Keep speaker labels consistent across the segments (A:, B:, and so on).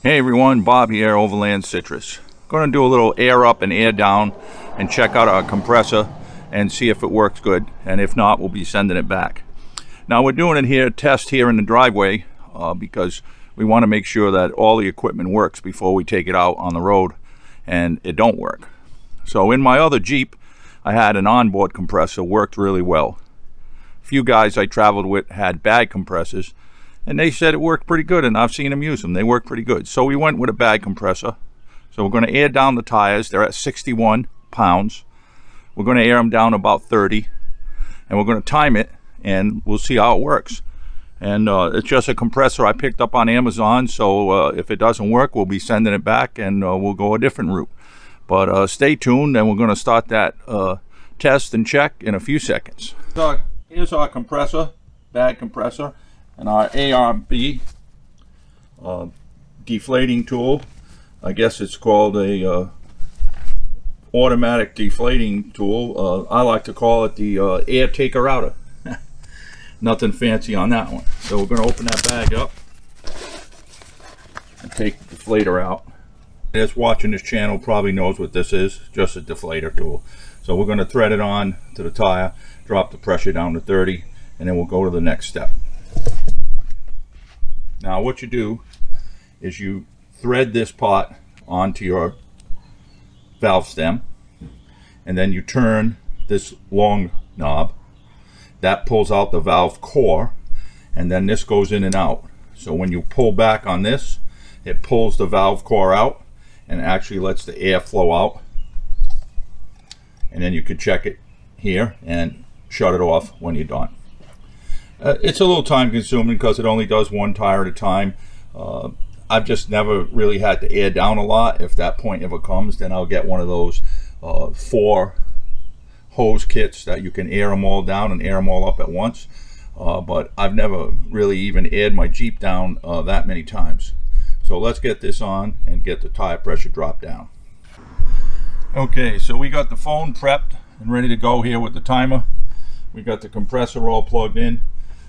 A: Hey everyone, Bob here, Overland Citrus. Going to do a little air up and air down and check out our compressor and see if it works good, and if not, we'll be sending it back. Now we're doing it here, test here in the driveway, because we want to make sure that all the equipment works before we take it out on the road and it don't work. So in my other Jeep, I had an onboard compressor, worked really well. A few guys I traveled with had bad compressors, and they said it worked pretty good, and I've seen them use them. They work pretty good. So we went with a bag compressor. So we're going to air down the tires. They're at 61 pounds. We're going to air them down about 30, and we're going to time it, and we'll see how it works. And it's just a compressor I picked up on Amazon, so if it doesn't work, we'll be sending it back, and we'll go a different route. But stay tuned, and we're going to start that test and check in a few seconds. So here's our compressor, bag compressor, and our ARB deflating tool. I guess it's called a automatic deflating tool. I like to call it the air taker outer. Nothing fancy on that one. So we're going to open that bag up and take the deflator out. Anyone watching this channel probably knows what this is, just a deflator tool. So we're going to thread it on to the tire, drop the pressure down to 30, and then we'll go to the next step. Now what you do is you thread this part onto your valve stem, and then you turn this long knob. That pulls out the valve core, and then this goes in and out. So when you pull back on this, it pulls the valve core out and actually lets the air flow out. And then you could check it here and shut it off when you're done. It's a little time consuming because it only does one tire at a time. I've just never really had to air down a lot. If that point ever comes, then I'll get one of those 4 hose kits that you can air them all down and air them all up at once. But I've never really even aired my Jeep down that many times. So let's get this on and get the tire pressure dropped down. Okay, so we got the phone prepped and ready to go here with the timer. We got the compressor all plugged in.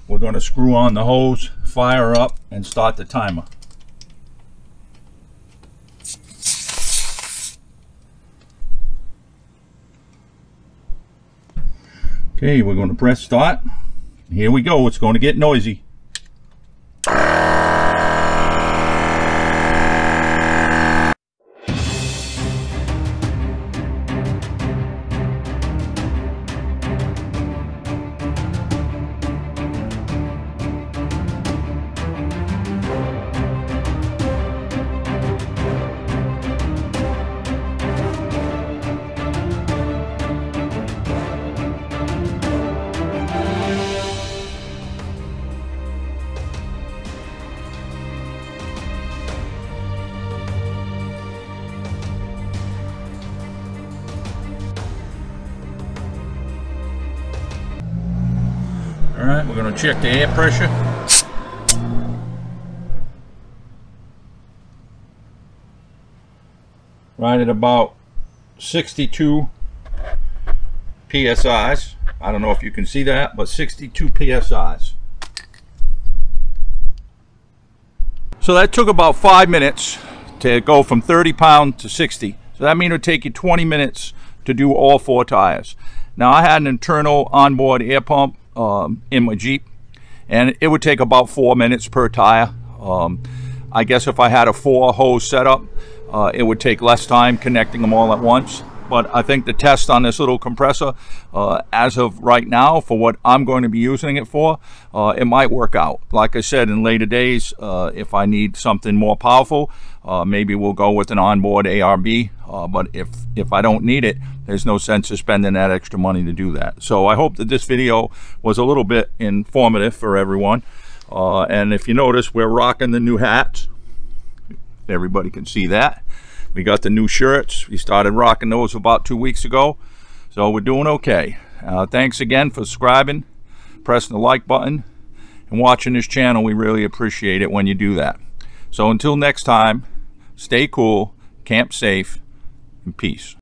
A: We're going to screw on the hose, fire up, and start the timer. Okay, we're going to press start. Here we go. It's going to get noisy. Alright, we're going to check the air pressure. Right at about 62 PSIs. I don't know if you can see that, but 62 PSIs. So that took about 5 minutes to go from 30 pounds to 60. So that means it would take you 20 minutes to do all 4 tires. Now I had an internal onboard air pump in my Jeep, and it would take about 4 minutes per tire. I guess if I had a 4 hose setup, it would take less time connecting them all at once. But I think the test on this little compressor, as of right now, for what I'm going to be using it for, it might work out. Like I said, in later days, if I need something more powerful, maybe we'll go with an onboard ARB. But if I don't need it, there's no sense of spending that extra money to do that. So I hope that this video was a little bit informative for everyone. And if you notice, we're rocking the new hats. Everybody can see that. We got the new shirts. We started rocking those about 2 weeks ago. So we're doing okay. Thanks again for subscribing, pressing the like button, and watching this channel. We really appreciate it when you do that. So until next time, stay cool, camp safe, and peace.